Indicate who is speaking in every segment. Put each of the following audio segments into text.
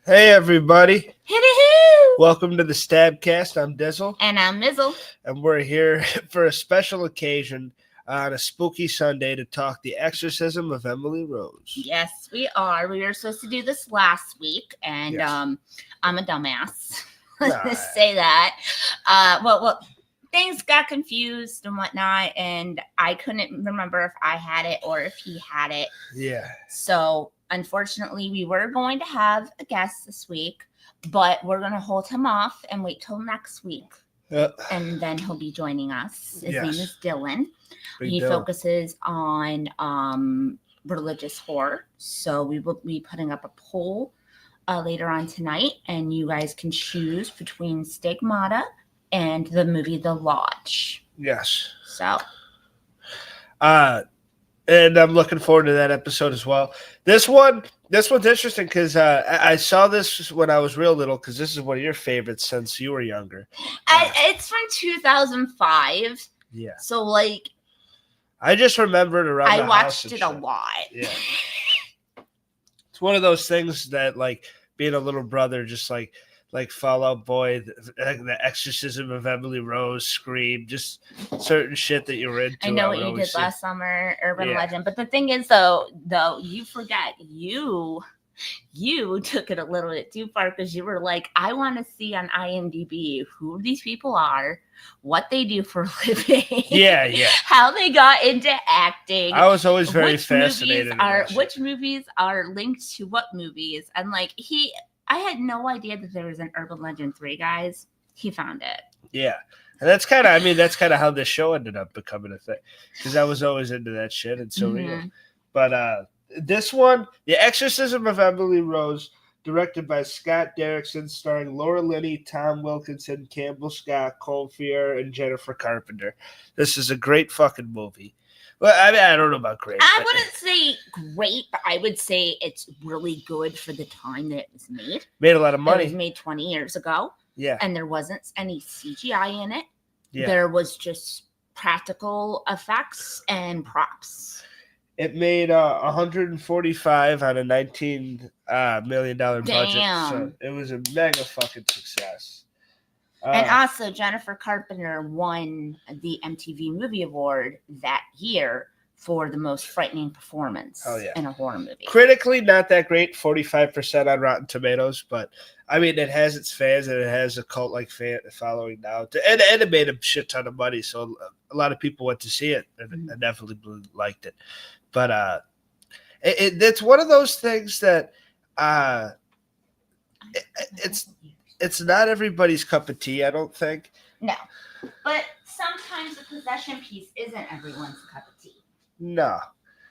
Speaker 1: Hey everybody,
Speaker 2: Hoo-hoo!
Speaker 1: welcome to the StabCast. I'm Dizzle,
Speaker 2: And I'm Mizzle.
Speaker 1: and we're here for a special occasion on a spooky Sunday to talk the Exorcism of Emily Rose.
Speaker 2: Yes, we are. We were supposed to do this last week, and
Speaker 1: Yes.
Speaker 2: I'm a dumbass.
Speaker 1: Nah.
Speaker 2: Let's say that. Well, things got confused and whatnot, and I couldn't remember if I had it or if he had it.
Speaker 1: Yeah.
Speaker 2: So, unfortunately, we were going to have a guest this week, but we're going to hold him off and wait till next week. And then he'll be joining us. His name is Dylan. He focuses on religious horror. So we will be putting up a poll later on tonight, and you guys can choose between Stigmata and the movie The Lodge.
Speaker 1: Yes.
Speaker 2: So.
Speaker 1: And I'm looking forward to that episode as well. This one's interesting because I saw this when I was real little, because this is one of your favorites since you were younger.
Speaker 2: It's from 2005.
Speaker 1: Yeah.
Speaker 2: So, like,
Speaker 1: I just remembered around
Speaker 2: I
Speaker 1: the
Speaker 2: watched
Speaker 1: house
Speaker 2: it a lot.
Speaker 1: Yeah. It's one of those things that, like, being a little brother, just like Fall Out Boy, the Exorcism of Emily Rose, Scream, just certain shit that you were into.
Speaker 2: I know what you did last summer, Urban Legend. But the thing is, though, you forget you took it a little bit too far, because you were like, I want to see on IMDb who these people are, what they do for a living. Yeah. How they got into acting.
Speaker 1: I was always very fascinated.
Speaker 2: Which movies are linked to what movies. And like I had no idea that there was an Urban Legend 3, guys. He found it. Yeah.
Speaker 1: And that's kind of how this show ended up becoming a thing, because I was always into that shit, and so real. But this one, The Exorcism of Emily Rose, directed by Scott Derrickson, starring Laura Linney, Tom Wilkinson, Campbell Scott, Cole Fear, and Jennifer Carpenter. This is a great fucking movie. Well, I mean, I don't know about great.
Speaker 2: I wouldn't say great, but I would say it's really good for the time that it was made.
Speaker 1: Made a lot of money.
Speaker 2: It was made 20 years ago.
Speaker 1: Yeah.
Speaker 2: And there wasn't any CGI in it.
Speaker 1: Yeah.
Speaker 2: There was just practical effects and props.
Speaker 1: It made 145 on a $19 million budget.
Speaker 2: Damn.
Speaker 1: So it was a mega fucking success.
Speaker 2: And also, Jennifer Carpenter won the MTV Movie Award that year for the most frightening performance in a horror movie.
Speaker 1: Critically, not that great, 45% on Rotten Tomatoes, but I mean, it has its fans and it has a cult-like fan following now. And it made a shit ton of money, so a lot of people went to see it and definitely liked it. But it's one of those things that it's not everybody's cup of tea, I don't think.
Speaker 2: No. But sometimes the possession piece isn't everyone's cup of tea.
Speaker 1: No.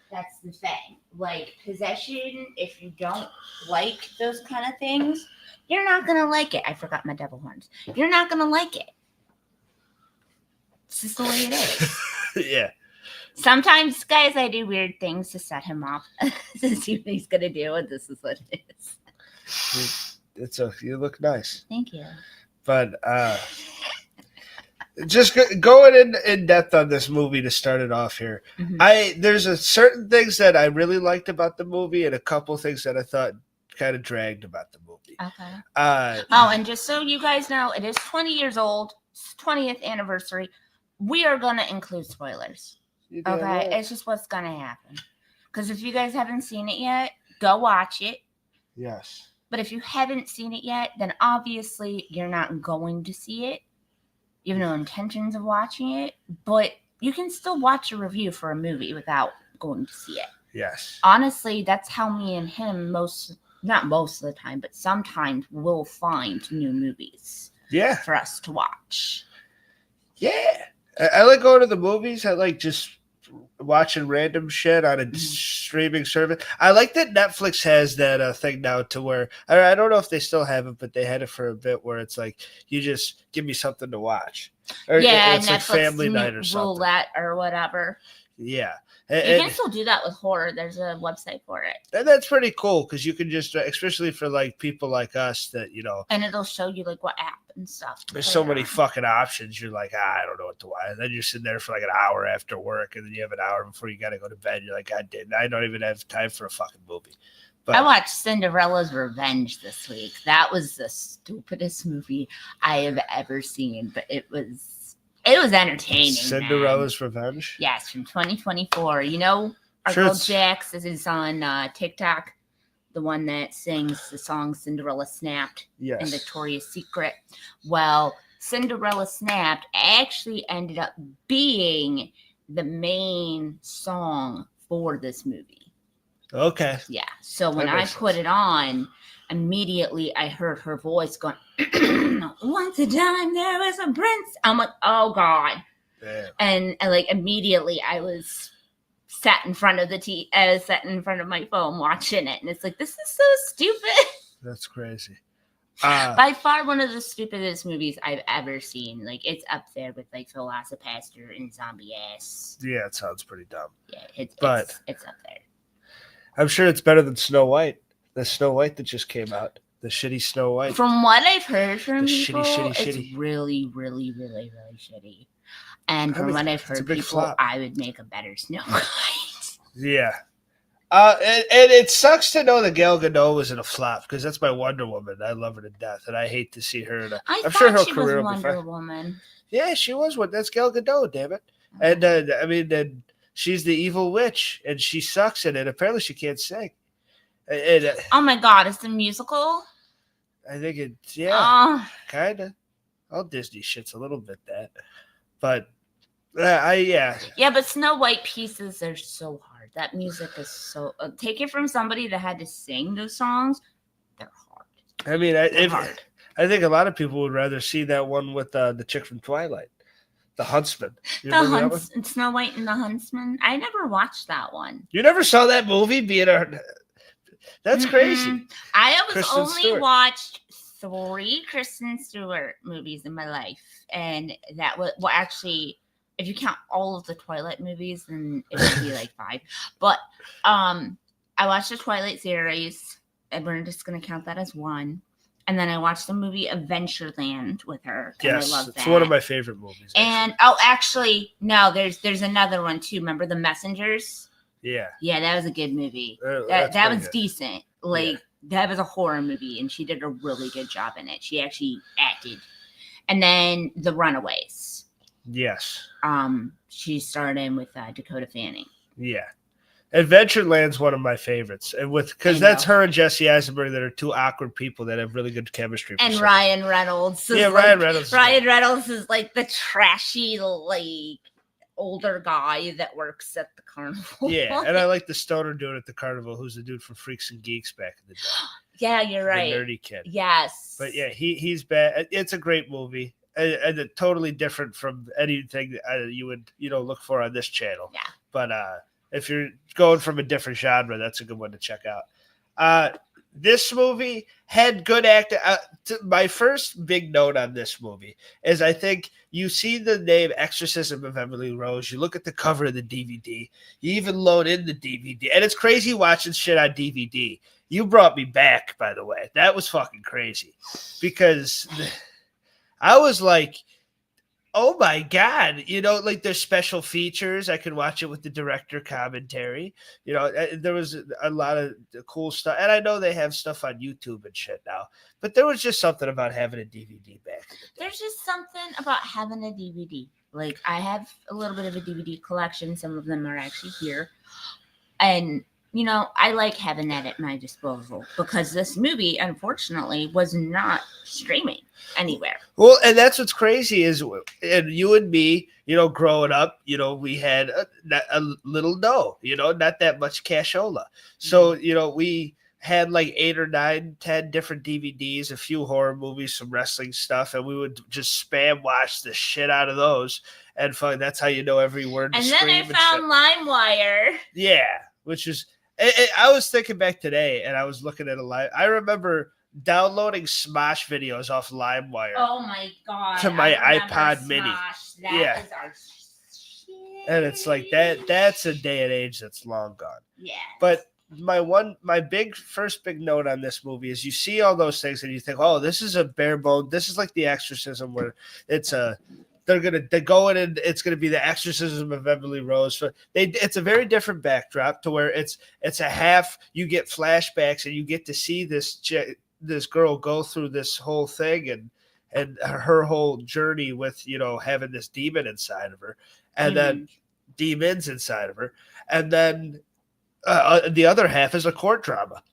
Speaker 2: That's the thing. Like, possession, if you don't like those kind of things, you're not going to like it. I forgot my devil horns. You're not going to like it. It's just the way it is.
Speaker 1: Yeah.
Speaker 2: Sometimes, guys, I do weird things to set him off to see what he's going to do, and this is what it is.
Speaker 1: You look nice.
Speaker 2: Thank you.
Speaker 1: But just going in depth on this movie to start it off here. There's certain things that I really liked about the movie, and a couple things that I thought kind of dragged about the movie.
Speaker 2: Okay. And just so you guys know, it is 20 years old. It's 20th anniversary. We are going to include spoilers. Okay? Right. It's just what's going to happen. Because if you guys haven't seen it yet, go watch it.
Speaker 1: Yes.
Speaker 2: But if you haven't seen it yet, then obviously you're not going to see it. You have no intentions of watching it, but you can still watch a review for a movie without going to see it.
Speaker 1: Yes.
Speaker 2: Honestly, that's how me and him not most of the time, but sometimes we'll find new movies.
Speaker 1: Yeah.
Speaker 2: For us to watch.
Speaker 1: Yeah. I like going to the movies. I like just watching random shit on a streaming service. I like that Netflix has that thing now to where I don't know if they still have it, but they had it for a bit where it's like you just give me something to watch. Or it's
Speaker 2: Netflix
Speaker 1: like family night or something.
Speaker 2: Roulette or whatever.
Speaker 1: Yeah.
Speaker 2: You can still do that with horror. There's a website for it.
Speaker 1: And that's pretty cool because you can just, especially for like people like us that,
Speaker 2: And it'll show you like what app and stuff.
Speaker 1: There's so many fucking options. You're like, I don't know what to watch. And then you're sitting there for like an hour after work, and then you have an hour before you got to go to bed. You're like, God damn, I don't even have time for a fucking movie.
Speaker 2: I watched Cinderella's Revenge this week. That was the stupidest movie I have ever seen, but it was entertaining.
Speaker 1: Cinderella's Revenge?
Speaker 2: Yes, from 2024. You know, our girl Jax is on TikTok, the one that sings the song Cinderella Snapped and Victoria's Secret. Well, Cinderella Snapped actually ended up being the main song for this movie.
Speaker 1: Okay.
Speaker 2: Yeah. So when I put it on, immediately I heard her voice going, once a time there was a prince. I'm like, oh God. Damn. And like immediately I was sat in front of my phone watching it. And it's like, this is so stupid.
Speaker 1: That's crazy.
Speaker 2: By far one of the stupidest movies I've ever seen. Like, it's up there with like Velocipaster and Zombie Ass.
Speaker 1: Yeah, it sounds pretty dumb.
Speaker 2: Yeah, it's up there.
Speaker 1: I'm sure it's better than Snow White. The Snow White that just came out. The shitty Snow White.
Speaker 2: From what I've heard from people,
Speaker 1: it's
Speaker 2: really, really, really, really shitty. And from what I've heard people, flop. I would make a better Snow White.
Speaker 1: Yeah. And it sucks to know that Gal Gadot was in a flop because that's my Wonder Woman. I love her to death, and I hate to see her in a. I'm sure her career will be fine. Wonder Woman. Yeah, she was one. That's Gal Gadot, damn it. And she's the evil witch, and she sucks in it. Apparently, she can't sing.
Speaker 2: Oh my God! It's a musical.
Speaker 1: I think it's kind of. All Disney shit's a little bit that, but yeah. But
Speaker 2: Snow White pieces are so hard. That music is so. Take it from somebody that had to sing those songs. They're hard.
Speaker 1: I mean, I think a lot of people would rather see that one with the chick from Twilight. The Huntsman.
Speaker 2: Snow White and the Huntsman. I never watched that one.
Speaker 1: You never saw that movie? That's crazy.
Speaker 2: I was watched 3 Kristen Stewart movies in my life, and that was actually, if you count all of the Twilight movies, then it would be like 5. But I watched the Twilight series, and we're just gonna count that as 1. And then I watched the movie Adventureland with her.
Speaker 1: Yes,
Speaker 2: I love that.
Speaker 1: It's one of my favorite movies.
Speaker 2: And no, there's another one too. Remember The Messengers?
Speaker 1: Yeah.
Speaker 2: Yeah, that was a good movie. That was decent. That was a horror movie, and she did a really good job in it. She actually acted. And then The Runaways.
Speaker 1: Yes.
Speaker 2: She starred in with Dakota Fanning.
Speaker 1: Yeah. Adventureland's one of my favorites, and because that's her and Jesse Eisenberg that are 2 awkward people that have really good chemistry.
Speaker 2: And Ryan Reynolds.
Speaker 1: Ryan Reynolds.
Speaker 2: Ryan Reynolds is like the trashy, like older guy that works at the carnival.
Speaker 1: Yeah, and I like the stoner dude at the carnival, who's the dude from Freaks and Geeks back in the day.
Speaker 2: Yeah, you're right.
Speaker 1: The nerdy kid.
Speaker 2: Yes.
Speaker 1: But yeah, he's bad. It's a great movie. And totally different from anything you would look for on this channel.
Speaker 2: Yeah.
Speaker 1: But if you're going from a different genre, that's a good one to check out. This movie had good acting. My first big note on this movie is I think you see the name Exorcism of Emily Rose. You look at the cover of the DVD. You even load in the DVD. And it's crazy watching shit on DVD. You brought me back, by the way. That was fucking crazy. Because I was like, oh my God, like there's special features. I could watch it with the director commentary. There was a lot of cool stuff. And I know they have stuff on YouTube and shit now, but there was just something about having a DVD back.
Speaker 2: There's just something about having a DVD. Like, I have a little bit of a DVD collection. Some of them are actually here. And, I like having that at my disposal because this movie, unfortunately, was not streaming anywhere.
Speaker 1: Well, and that's what's crazy is, and you and me, growing up, we had a little dough, not that much cashola. So, we had like 8 or 9, 10 different DVDs, a few horror movies, some wrestling stuff, and we would just spam watch the shit out of those. And that's how every word.
Speaker 2: And then I found LimeWire.
Speaker 1: Yeah, which is, I was thinking back today, and I was looking at I remember downloading Smosh videos off LimeWire.
Speaker 2: Oh my God.
Speaker 1: To my iPod Mini.
Speaker 2: That is our shit.
Speaker 1: And it's like that's a day and age that's long gone.
Speaker 2: Yeah.
Speaker 1: But my first big note on this movie is you see all those things and you think, oh, this is a bare bone. This is like the Exorcism where it's a they're go in and it's gonna be the Exorcism of Emily Rose. It's a very different backdrop to where it's a half. You get flashbacks and you get to see this girl go through this whole thing and her whole journey with having this demon inside of her, and then demons inside of her, and then the other half is a court drama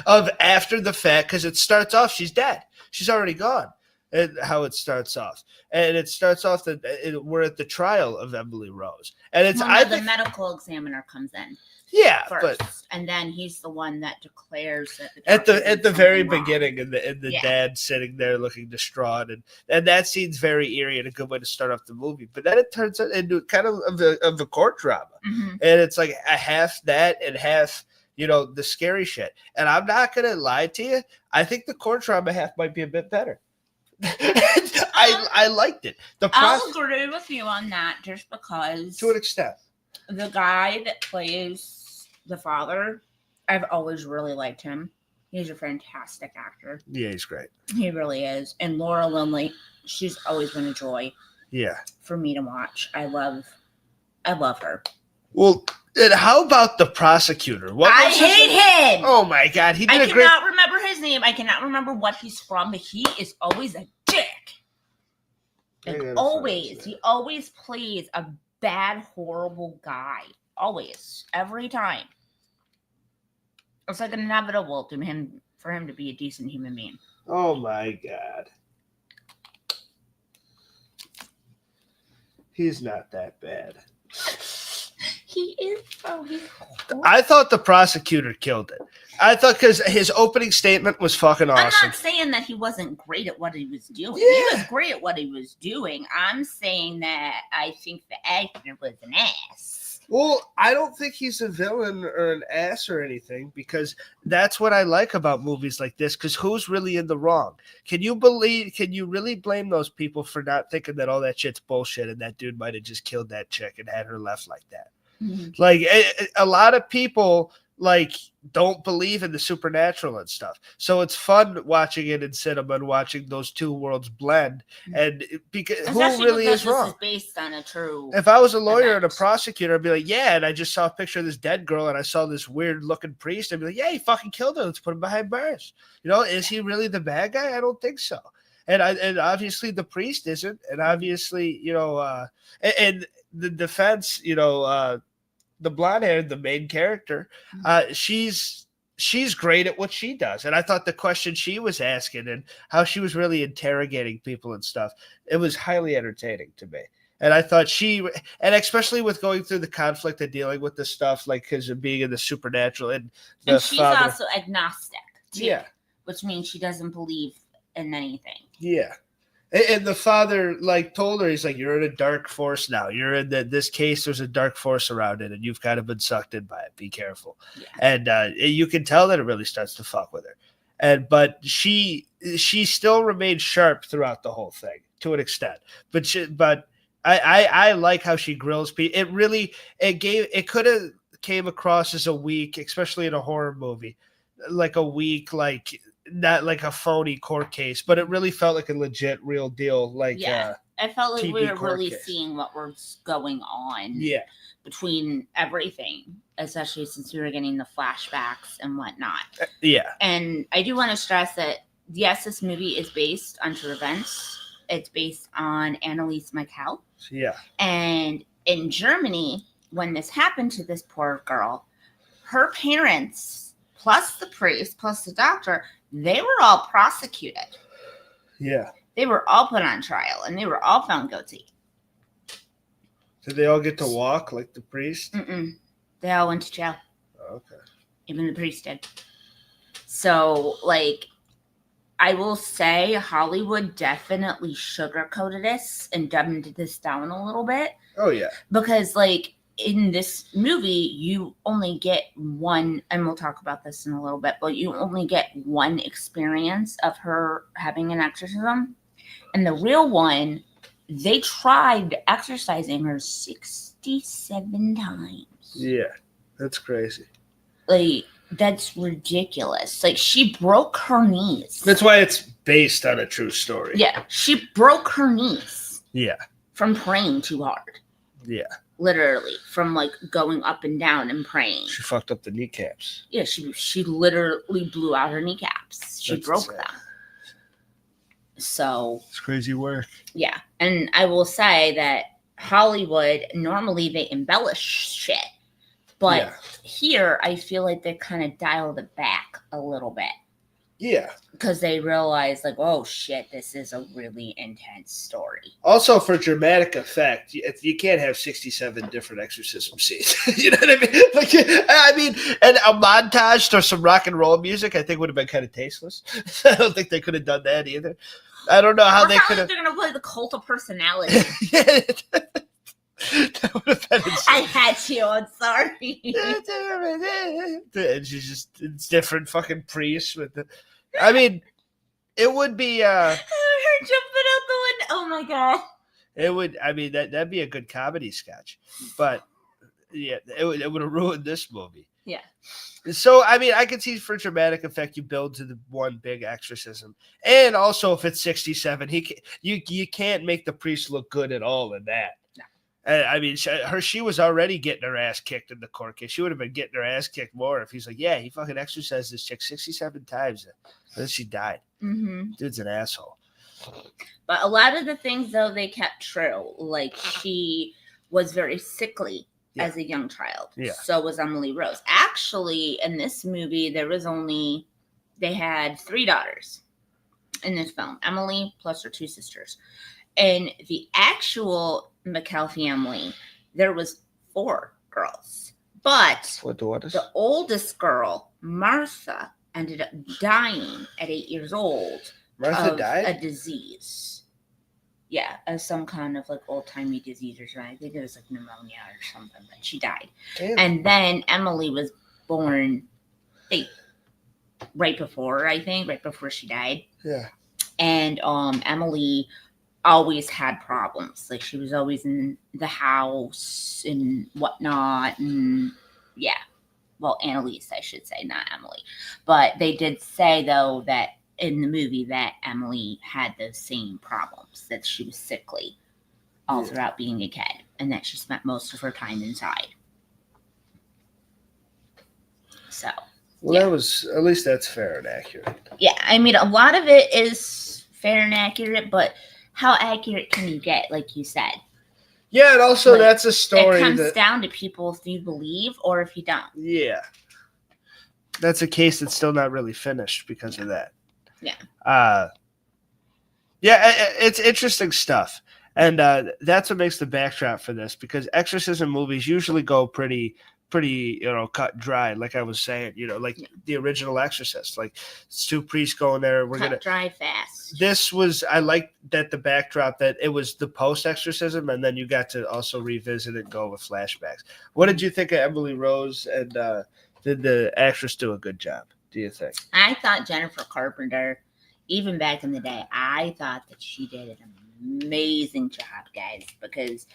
Speaker 1: of after the fact, because it starts off she's dead, she's already gone, and how it starts off, and it starts off that we're at the trial of Emily Rose, and it's
Speaker 2: the medical examiner comes in.
Speaker 1: Yeah,
Speaker 2: first, and then he's the one that declares that
Speaker 1: at the very beginning, and the dad sitting there looking distraught, and that scene's very eerie and a good way to start off the movie. But then it turns into kind of a court drama, and it's like a half that and half the scary shit. And I'm not gonna lie to you, I think the court drama half might be a bit better. I liked it.
Speaker 2: I'll agree with you on that, just because
Speaker 1: to an extent.
Speaker 2: The guy that plays the father, I've always really liked him. He's a fantastic actor.
Speaker 1: Yeah, he's great.
Speaker 2: He really is. And Laura Linney, she's always been a joy.
Speaker 1: Yeah.
Speaker 2: For me to watch. I love her.
Speaker 1: Well, and how about the prosecutor?
Speaker 2: I hate him.
Speaker 1: Oh my God, he did
Speaker 2: I cannot remember his name. I cannot remember what he's from, but he is always a dick. Like he always plays a bad, horrible guy. Always. Every time. It's like inevitable for him to be a decent human being.
Speaker 1: Oh my God. He's not that bad.
Speaker 2: He is. Oh, he's horrible.
Speaker 1: I thought the prosecutor killed it. I thought because his opening statement was fucking awesome.
Speaker 2: I'm not saying that he wasn't great at what he was doing. Yeah. He was great at what he was doing. I'm saying that I think the actor was an ass.
Speaker 1: Well, I don't think he's a villain or an ass or anything, because that's what I like about movies like this, because who's really in the wrong? Can you really blame those people for not thinking that all that shit's bullshit and that dude might have just killed that chick and had her left like that? Mm-hmm. Like a lot of people don't believe in the supernatural and stuff, so it's fun watching it in cinema and watching those two worlds blend. And because
Speaker 2: especially
Speaker 1: who really is wrong?
Speaker 2: This is based on a true.
Speaker 1: If I was a lawyer and a prosecutor, I'd be like, yeah, and I just saw a picture of this dead girl and I saw this weird looking priest, I'd be like, yeah, he fucking killed her. Let's put him behind bars. Is he really the bad guy? I don't think so. And obviously the priest isn't, and obviously and the defense, the blonde hair, the main character, she's great at what she does. And I thought the question she was asking and how she was really interrogating people and stuff, it was highly entertaining to me. And I thought and especially with going through the conflict and dealing with this stuff, because of being in the supernatural. And
Speaker 2: she's also agnostic, too.
Speaker 1: Yeah.
Speaker 2: Which means she doesn't believe in anything.
Speaker 1: Yeah. And the father told her, he's like, you're in a dark force now. You're in this case. There's a dark force around it, and you've kind of been sucked in by it. Be careful. Yeah. And you can tell that it really starts to fuck with her. But she still remained sharp throughout the whole thing to an extent. But I like how she grills people. It could have came across as a weak, especially in a horror movie, not like a phony court case, but it really felt like a legit, real deal.
Speaker 2: I felt like we were really seeing what was going on.
Speaker 1: Yeah.
Speaker 2: Between everything, especially since we were getting the flashbacks and whatnot.
Speaker 1: Yeah.
Speaker 2: And I do want to stress that yes, this movie is based on true events. It's based on Anneliese Michael.
Speaker 1: Yeah.
Speaker 2: And in Germany, when this happened to this poor girl, her parents, plus the priest, plus the doctor, they were all prosecuted.
Speaker 1: Yeah.
Speaker 2: They were all put on trial, and they were all found guilty.
Speaker 1: Did they all get to walk like the priest?
Speaker 2: Mm-mm. They all went to jail.
Speaker 1: Oh, okay.
Speaker 2: Even the priest did. So, I will say Hollywood definitely sugarcoated this and dumbed this down a little bit.
Speaker 1: Oh, yeah.
Speaker 2: Because, in this movie, you only get one, and we'll talk about this in a little bit, but you only get one experience of her having an exorcism. And the real one, they tried exorcising her 67 times.
Speaker 1: Yeah, that's crazy.
Speaker 2: That's ridiculous. She broke her knees.
Speaker 1: That's why it's based on a true story.
Speaker 2: Yeah, she broke her knees.
Speaker 1: Yeah.
Speaker 2: From praying too hard.
Speaker 1: Yeah.
Speaker 2: Literally, from like going up and down and praying.
Speaker 1: She fucked up the kneecaps.
Speaker 2: Yeah, she literally blew out her kneecaps. She broke them. So
Speaker 1: it's crazy work.
Speaker 2: Yeah, and I will say that Hollywood, normally they embellish shit, but here I feel like they kind of dialed it back a little bit.
Speaker 1: Yeah.
Speaker 2: Because they realize, like, oh shit, this is a really intense story.
Speaker 1: Also, for dramatic effect, you can't have 67 different exorcism scenes. You know what I mean? And a montage or some rock and roll music, I think would have been kind of tasteless. I don't think they could have done that either. I don't know how they could have.
Speaker 2: They're going to play the Cult of Personality.
Speaker 1: That would have been insane.
Speaker 2: I had to. I'm sorry.
Speaker 1: And it's different fucking priests with the. I mean, it would be.
Speaker 2: Her jumping out the window. Oh my god.
Speaker 1: It would. I mean, that'd be a good comedy sketch, but yeah, it would have ruined this movie.
Speaker 2: Yeah.
Speaker 1: So I mean, I can see for dramatic effect, you build to the one big exorcism, and also if it's 67, you can't make the priest look good at all in that. I mean, she was already getting her ass kicked in the court case. She would have been getting her ass kicked more if he's like, yeah, he fucking exorcised this chick 67 times. And then she died. Mm-hmm. Dude's an asshole.
Speaker 2: But a lot of the things, though, they kept true. Like, she was very sickly as a young child. Yeah. So was Emily Rose. Actually, in this movie, they had 3 daughters in this film. Emily plus her 2 sisters. In the actual McCall family, there was 4 girls. But the oldest girl, Martha, ended up dying at 8 years old.
Speaker 1: Martha died?
Speaker 2: A disease. Yeah, of some kind of like old-timey disease or something. I think it was like pneumonia or something, but she died. Damn. And then Emily was born right before she died. Yeah. And Emily always had problems. Like, she was always in the house and whatnot. And yeah. Well, Annalise, I should say, not Emily. But they did say, though, that in the movie that Emily had those same problems, that she was sickly all throughout being a kid, and that she spent most of her time inside. So.
Speaker 1: Well, that was, at least that's fair and accurate.
Speaker 2: Yeah, I mean, a lot of it is fair and accurate, but how accurate can you get, like you said?
Speaker 1: Yeah, and also like, that's a story.
Speaker 2: It comes down to people if you believe or if you don't.
Speaker 1: Yeah. That's a case that's still not really finished because of that.
Speaker 2: Yeah.
Speaker 1: It's interesting stuff. And that's what makes the backdrop for this, because exorcism movies usually go pretty, cut and dry, like I was saying, like the original Exorcist, like it's 2 priests going there.
Speaker 2: Dry fast.
Speaker 1: This was, I like that the backdrop, that it was the post-exorcism, and then you got to also revisit and go with flashbacks. What did you think of Emily Rose, and did the actress do a good job, do you think?
Speaker 2: I thought Jennifer Carpenter, even back in the day, I thought that she did an amazing job, guys, because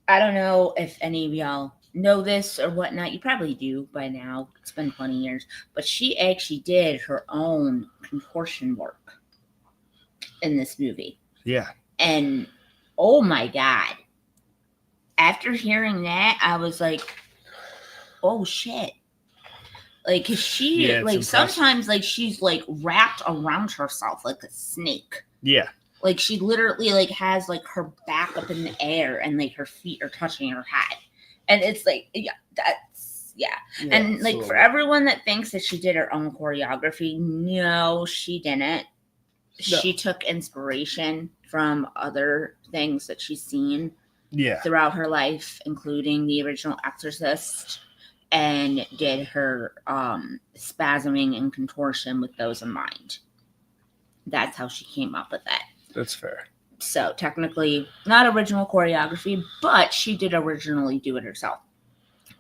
Speaker 2: I don't know if any of y'all know this or whatnot. You probably do by now. It's been 20 years. But she actually did her own contortion work in this movie.
Speaker 1: Yeah.
Speaker 2: And, oh my God. After hearing that, I was like, oh shit. Like, cause she, like, sometimes, like, she's, like, wrapped around herself like a snake.
Speaker 1: Yeah.
Speaker 2: Like, she literally, like, has, like, her back up in the air and, like, her feet are touching her head. And it's like, yeah. And like, for everyone that thinks that she did her own choreography, no, she didn't. No. She took inspiration from other things that she's seen throughout her life, including the original Exorcist, and did her spasming and contortion with those in mind. That's how she came up with that.
Speaker 1: That's fair.
Speaker 2: So technically not original choreography, but she did originally do it herself.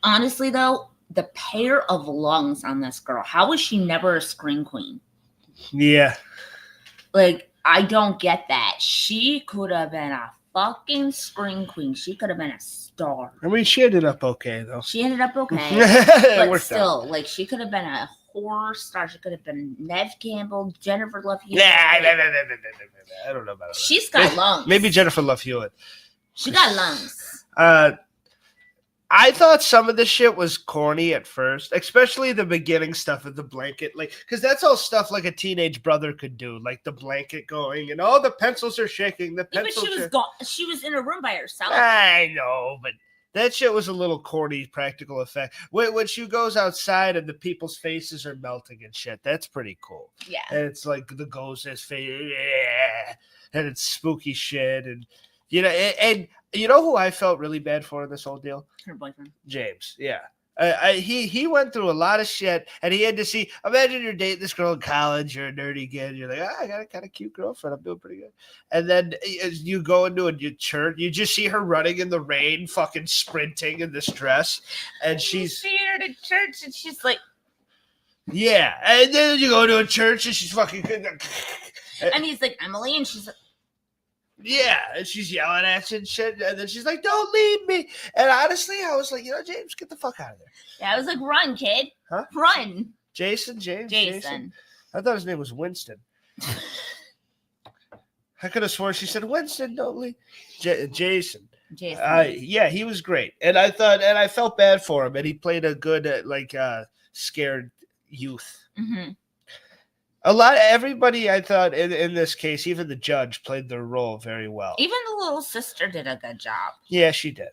Speaker 2: Honestly, though, the pair of lungs on this girl, how was she never a scream queen?
Speaker 1: Yeah.
Speaker 2: Like, I don't get that. She could have been a fucking scream queen. She could have been a star.
Speaker 1: I mean, she ended up okay, though.
Speaker 2: She ended up okay. But still, like, she could have been a horror stars. It could have been Neve Campbell, Jennifer Love Hewitt.
Speaker 1: I don't know about that.
Speaker 2: She's got lungs.
Speaker 1: Maybe Jennifer Love Hewitt.
Speaker 2: She got lungs.
Speaker 1: I thought some of the shit was corny at first, especially the beginning stuff of the blanket, like, because that's all stuff like a teenage brother could do, like the blanket going and the pencils are shaking. The pencils.
Speaker 2: But she was in a room by herself.
Speaker 1: I know, but that shit was a little corny practical effect. When she goes outside and the people's faces are melting and shit, that's pretty cool.
Speaker 2: Yeah,
Speaker 1: and it's like the ghost's face, yeah, and it's spooky shit, and and you know who I felt really bad for in this whole deal?
Speaker 2: Her boyfriend.
Speaker 1: James, yeah. He went through a lot of shit, and he had to see. Imagine you're dating this girl in college, you're a nerdy kid, you're like, I got a kind of cute girlfriend, I'm doing pretty good. And then as you go into a church, you just see her running in the rain, fucking sprinting in this dress, and she's.
Speaker 2: You see her at church, and she's like.
Speaker 1: Yeah, and then you go to a church, and she's fucking.
Speaker 2: And he's like, Emily, and she's like.
Speaker 1: Yeah, and she's yelling at you and shit, and then she's like, "Don't leave me." And honestly, I was like, James, get the fuck out of there.
Speaker 2: Yeah, I was like, "Run, kid,
Speaker 1: huh?
Speaker 2: Run."
Speaker 1: Jason. I thought his name was Winston. I could have sworn she said Winston. Don't leave. Jason. Yeah, he was great, and I felt bad for him, and he played a good scared youth.
Speaker 2: Mm-hmm.
Speaker 1: Everybody, I thought, in this case, even the judge played their role very well.
Speaker 2: Even the little sister did a good job.
Speaker 1: Yeah, she did.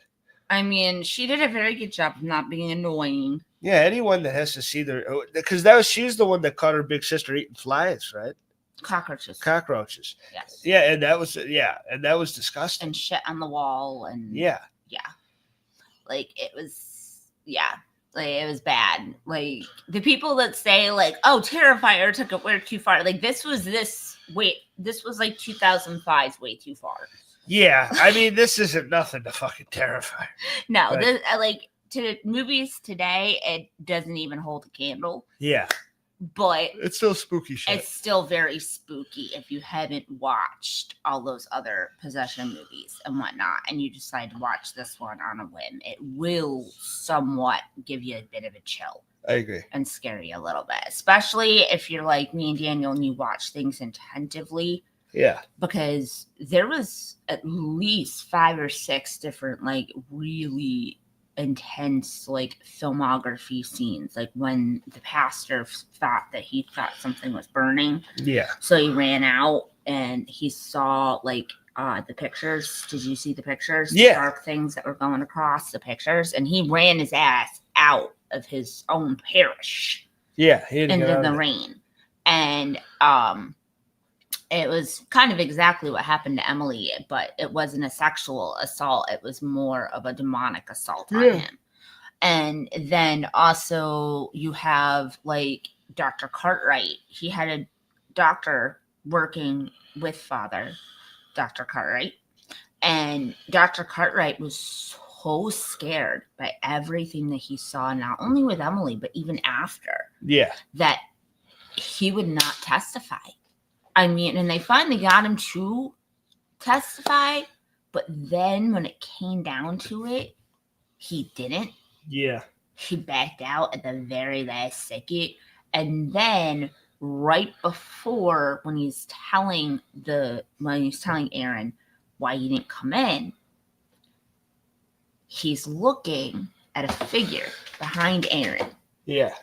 Speaker 2: I mean, she did a very good job of not being annoying.
Speaker 1: Yeah, anyone that has to see because she's the one that caught her big sister eating flies, right? Cockroaches.
Speaker 2: Yes.
Speaker 1: Yeah, and that was disgusting.
Speaker 2: And shit on the wall, and
Speaker 1: yeah,
Speaker 2: like it was, Like, it was bad. Like, the people that say, like, oh, Terrifier took it way too far. Like, this was like 2005's way too far.
Speaker 1: Yeah, I mean, this isn't nothing to fucking Terrifier.
Speaker 2: No, but, to movies today, it doesn't even hold a candle.
Speaker 1: Yeah.
Speaker 2: But
Speaker 1: it's still spooky shit.
Speaker 2: It's still very spooky if you haven't watched all those other possession movies and whatnot, and you decide to watch this one on a whim. It will somewhat give you a bit of a chill.
Speaker 1: I agree.
Speaker 2: And scare you a little bit, especially if you're like me and Daniel and you watch things attentively.
Speaker 1: Yeah.
Speaker 2: Because there was at least 5 or 6 different, like, really intense, like, filmography scenes, like when the pastor thought something was burning.
Speaker 1: Yeah.
Speaker 2: So he ran out and he saw, like, the pictures. Did you see the pictures?
Speaker 1: Yeah.
Speaker 2: The dark things that were going across the pictures, and he ran his ass out of his own parish.
Speaker 1: Yeah.
Speaker 2: Into the rain. And it was kind of exactly what happened to Emily, but it wasn't a sexual assault. It was more of a demonic assault on him. And then also you have, like, Dr. Cartwright. He had a doctor working with Father, Dr. Cartwright. And Dr. Cartwright was so scared by everything that he saw, not only with Emily, but even after.
Speaker 1: Yeah.
Speaker 2: That he would not testify. I mean, and they finally got him to testify, but then when it came down to it, he didn't.
Speaker 1: Yeah.
Speaker 2: He backed out at the very last second. And then right before, when he's telling Aaron why he didn't come in, he's looking at a figure behind Aaron.
Speaker 1: Yeah.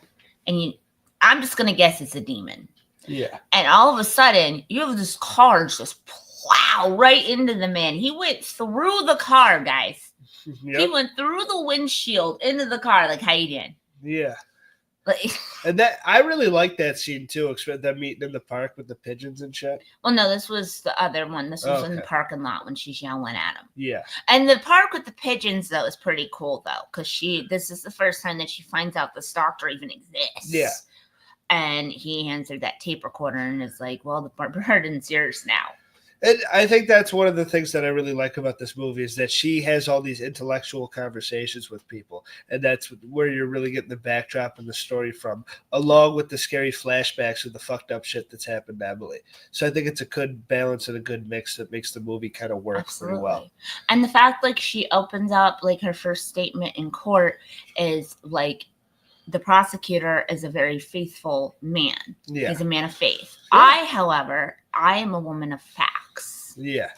Speaker 2: And I'm just going to guess it's a demon.
Speaker 1: Yeah.
Speaker 2: And all of a sudden, you have this car just plow right into the man. He went through the car, guys. Yep. He went through the windshield into the car. Like, how you doing?
Speaker 1: Yeah.
Speaker 2: Like,
Speaker 1: and that I really like that scene too, except them meeting in the park with the pigeons and shit.
Speaker 2: Well, no, this was the other one. This was in the parking lot when she's yelling at him.
Speaker 1: Yeah.
Speaker 2: And the park with the pigeons, though, is pretty cool, though, because this is the first time that she finds out the stalker even exists.
Speaker 1: Yeah.
Speaker 2: And he hands her that tape recorder and is like, well, the burden's yours now.
Speaker 1: And I think that's one of the things that I really like about this movie is that she has all these intellectual conversations with people. And that's where you're really getting the backdrop and the story from, along with the scary flashbacks of the fucked up shit that's happened to Emily. So I think it's a good balance and a good mix that makes the movie kind of work pretty well.
Speaker 2: And the fact, like, she opens up, like, her first statement in court is, like, the prosecutor is a very faithful man.
Speaker 1: Yeah.
Speaker 2: He's a man of faith.
Speaker 1: Yeah.
Speaker 2: However, I am a woman of facts.
Speaker 1: Yeah.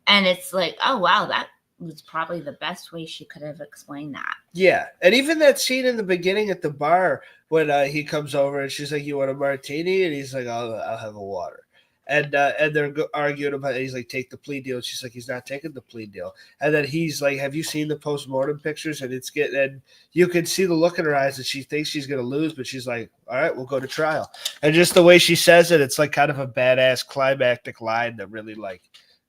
Speaker 2: And it's like, oh, wow, that was probably the best way she could have explained that.
Speaker 1: Yeah. And even that scene in the beginning at the bar when he comes over and she's like, you want a martini? And he's like, I'll have a water. And they're arguing about it. He's like, take the plea deal. And she's like, he's not taking the plea deal. And then he's like, have you seen the postmortem pictures? And and you can see the look in her eyes that she thinks she's going to lose, but she's like, all right, we'll go to trial. And just the way she says it, it's like kind of a badass climactic line that really like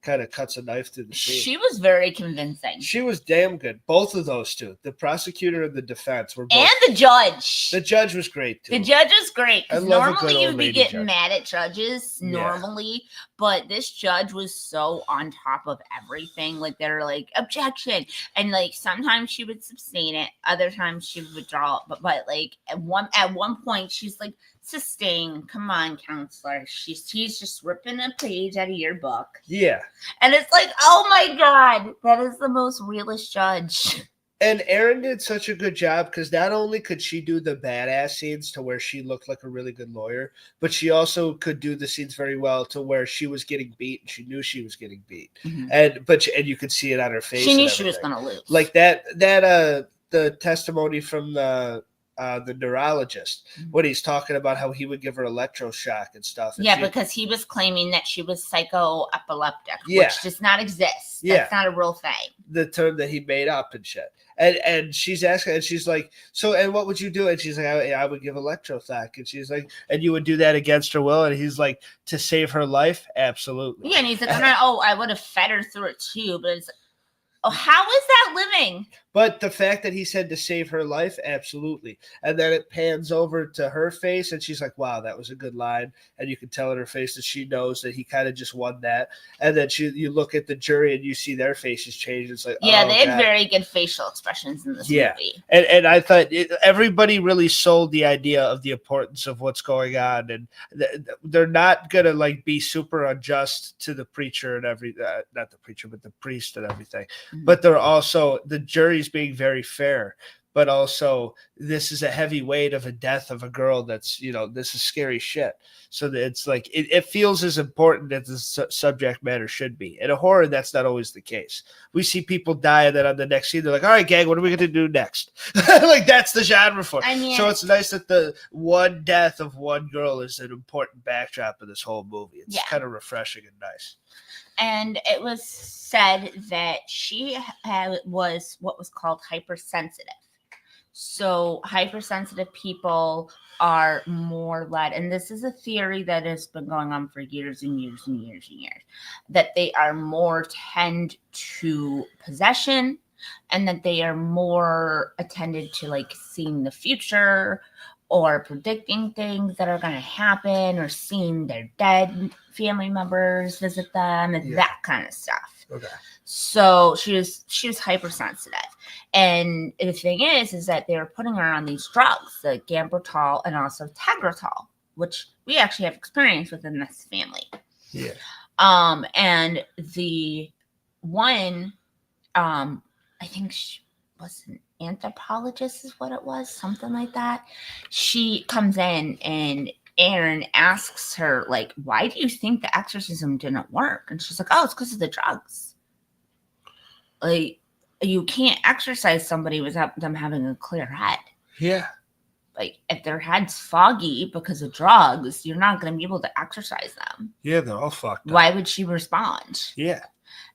Speaker 1: kind of cuts a knife through the scene.
Speaker 2: She was very convincing.
Speaker 1: She was damn good. Both of those two, the prosecutor and the defense, were both.
Speaker 2: And the judge.
Speaker 1: The judge was great too.
Speaker 2: The judge was great.
Speaker 1: I love
Speaker 2: normally you'd be getting
Speaker 1: judge.
Speaker 2: mad at judges normally, but this judge was so on top of everything. Like they're like objection, and like sometimes she would sustain it, other times she would withdraw. But like at one point she's like, sustain, come on, counselor. He's just ripping a page out of your book.
Speaker 1: Yeah.
Speaker 2: And it's like, oh my God, that is the most realist judge.
Speaker 1: And Erin did such a good job because not only could she do the badass scenes to where she looked like a really good lawyer, but she also could do the scenes very well to where she was getting beat and she knew she was getting beat. Mm-hmm. And you could see it on her face.
Speaker 2: She knew she was going to lose.
Speaker 1: Like the testimony from the neurologist when he's talking about how he would give her electroshock and stuff. And
Speaker 2: because he was claiming that she was psychoepileptic, which does not exist. That's not a real thing. The
Speaker 1: term that he made up and shit. And she's asking, and she's like, so, and what would you do? And she's like, I would give electroshock. And she's like, and you would do that against her will? And he's like, to save her life? Absolutely.
Speaker 2: Yeah, and he's like, I would have fed her through it too, but it's, how is that living?
Speaker 1: But the fact that he said to save her life, absolutely. And then it pans over to her face, and she's like, wow, that was a good line. And you can tell in her face that she knows that he kind of just won that. And then you look at the jury, and you see their faces change. It's like,
Speaker 2: they had very good facial expressions in this movie.
Speaker 1: And I thought everybody really sold the idea of the importance of what's going on. And they're not going to, like, be super unjust to the preacher and not the preacher, but the priest and everything. Mm-hmm. But they're also, the jury's being very fair, but also this is a heavy weight of a death of a girl that's, this is scary shit. So that it's like, it feels as important as the subject matter should be. In a horror, that's not always the case. We see people die, and then on the next scene, they're like, all right, gang, what are we going to do next? Like, that's the genre for it. So it's nice that the one death of one girl is an important backdrop of this whole movie. It's kind of refreshing and nice.
Speaker 2: And it was said that she was what was called hypersensitive. So hypersensitive people are more led, and this is a theory that has been going on for years and years and years and years, that they are more tend to possession, and that they are more attended to like seeing the future or predicting things that are going to happen, or seeing their dead family members visit them, and that kind of stuff.
Speaker 1: Okay.
Speaker 2: So she was hypersensitive. And the thing is that they were putting her on these drugs, the Gambritol and also Tegretol, which we actually have experience with in this family.
Speaker 1: Yeah.
Speaker 2: And the one, I think she was an anthropologist is what it was, something like that. She comes in and Erin asks her, like, why do you think the exorcism didn't work? And she's like, oh, it's because of the drugs. Like, you can't exorcise somebody without them having a clear head.
Speaker 1: Yeah.
Speaker 2: Like, if their head's foggy because of drugs, you're not going to be able to exorcise them.
Speaker 1: Yeah, they're all fucked up.
Speaker 2: Why would she respond?
Speaker 1: Yeah.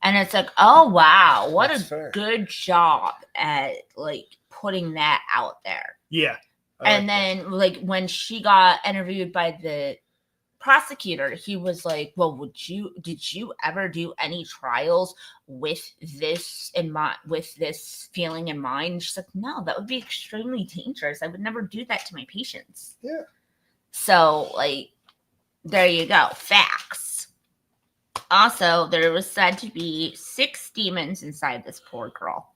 Speaker 2: And it's like, oh, wow, what
Speaker 1: That's
Speaker 2: a
Speaker 1: fair.
Speaker 2: good job at, like, putting that out there.
Speaker 1: Yeah.
Speaker 2: And then, like, when she got interviewed by the prosecutor, he was like, well, did you ever do any trials with this in mind, with this feeling in mind? She's like, no, that would be extremely dangerous. I would never do that to my patients.
Speaker 1: Yeah.
Speaker 2: So, like, there you go. Facts. Also, there was said to be 6 demons inside this poor girl.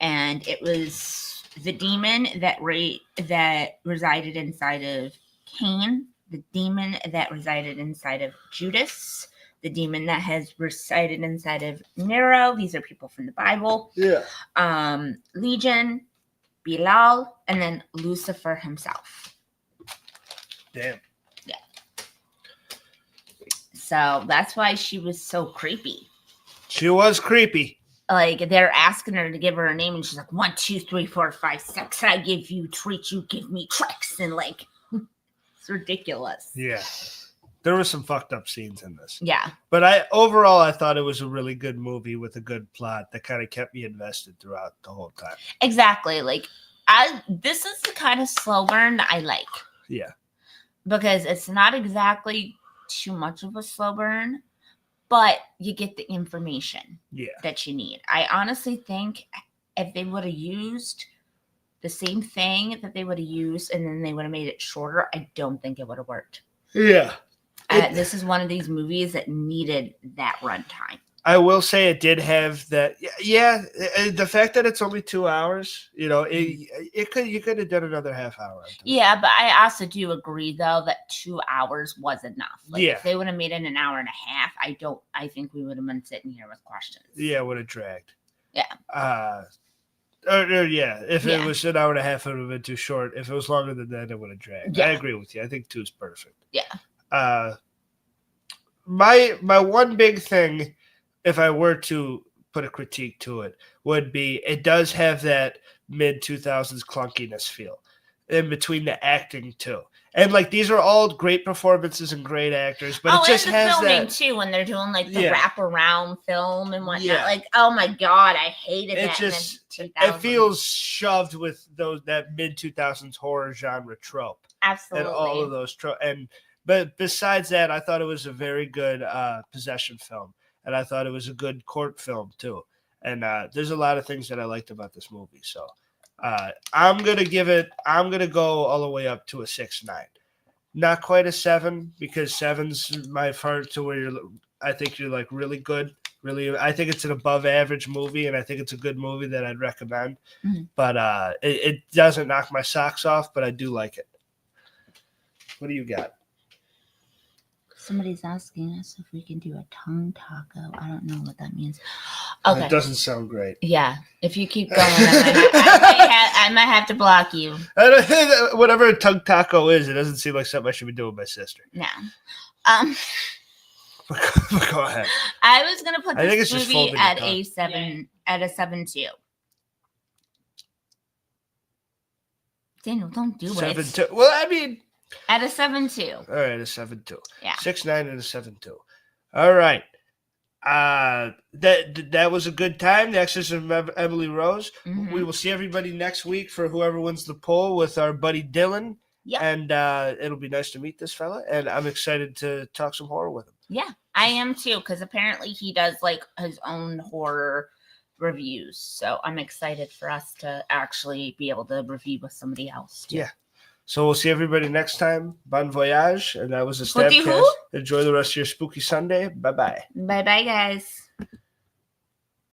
Speaker 2: And it was the demon that resided inside of Cain, the demon that resided inside of Judas, the demon that has resided inside of Nero. These are people from the Bible.
Speaker 1: Yeah.
Speaker 2: Legion, Bilal, and then Lucifer himself.
Speaker 1: Damn.
Speaker 2: Yeah. So that's why she was so creepy.
Speaker 1: She was creepy.
Speaker 2: Like, they're asking her to give her a name, and she's like, 1, 2, 3, 4, 5, 6. I give you treats, you give me tricks. And, like, it's ridiculous.
Speaker 1: Yeah. There were some fucked up scenes in this.
Speaker 2: Yeah.
Speaker 1: But overall, I thought it was a really good movie with a good plot that kind of kept me invested throughout the whole time.
Speaker 2: Exactly. Like, this is the kind of slow burn I like.
Speaker 1: Yeah.
Speaker 2: Because it's not exactly too much of a slow burn, but you get the information that you need. I honestly think if they would have used the same thing that they would have used and then they would have made it shorter, I don't think it would have worked.
Speaker 1: Yeah.
Speaker 2: This is one of these movies that needed that runtime.
Speaker 1: I will say it did have that. Yeah, the fact that it's only 2 hours, you could have done another half hour.
Speaker 2: Yeah, but I also do agree though that 2 hours was enough. Like if they would have made it an hour and a half, I think we would have been sitting here with questions. Yeah,
Speaker 1: it would have dragged.
Speaker 2: Yeah.
Speaker 1: If it was an hour and a half, it would have been too short. If it was longer than that, it would have dragged. Yeah. I agree with you. I think 2 is perfect.
Speaker 2: Yeah.
Speaker 1: My one big thing, if I were to put a critique to it, would be it does have that mid-2000s clunkiness feel in between the acting too. And like these are all great performances and great actors, but it just has
Speaker 2: filming
Speaker 1: that
Speaker 2: too when they're doing like the wraparound film and whatnot. Yeah. Like, oh my god, I hated
Speaker 1: it.
Speaker 2: That
Speaker 1: Just it feels shoved with that mid-2000s horror genre trope.
Speaker 2: Absolutely,
Speaker 1: and all of those But besides that, I thought it was a very good possession film. And I thought it was a good court film, too. And there's a lot of things that I liked about this movie. So I'm going to go all the way up to a 6.9. Not quite a 7, because 7's my part to where I think you're like really good. Really, I think it's an above average movie, and I think it's a good movie that I'd recommend. Mm-hmm. But it doesn't knock my socks off, but I do like it. What do you got?
Speaker 2: Somebody's asking us if we can do a tongue taco. I don't know what that means. Okay.
Speaker 1: It doesn't sound great.
Speaker 2: Yeah. If you keep going, I might have to block you.
Speaker 1: Whatever a tongue taco is, it doesn't seem like something I should be doing with my sister.
Speaker 2: No.
Speaker 1: Go ahead.
Speaker 2: I was going to put this movie at a 7.2. Daniel, don't do
Speaker 1: 7.2. Well, I mean...
Speaker 2: At a 7.2.
Speaker 1: All right, a 7.2.
Speaker 2: Yeah.
Speaker 1: 6.9 and a 7.2. All right. That was a good time. The Exorcism of Emily Rose. Mm-hmm. We will see everybody next week for whoever wins the poll with our buddy Dylan.
Speaker 2: Yeah.
Speaker 1: And it'll be nice to meet this fella. And I'm excited to talk some horror with him.
Speaker 2: Yeah, I am too, because apparently he does like his own horror reviews. So I'm excited for us to actually be able to review with somebody else too.
Speaker 1: Yeah. So we'll see everybody next time. Bon voyage. And that was a StabCast. Enjoy the rest of your spooky Sunday. Bye-bye.
Speaker 2: Bye-bye, guys.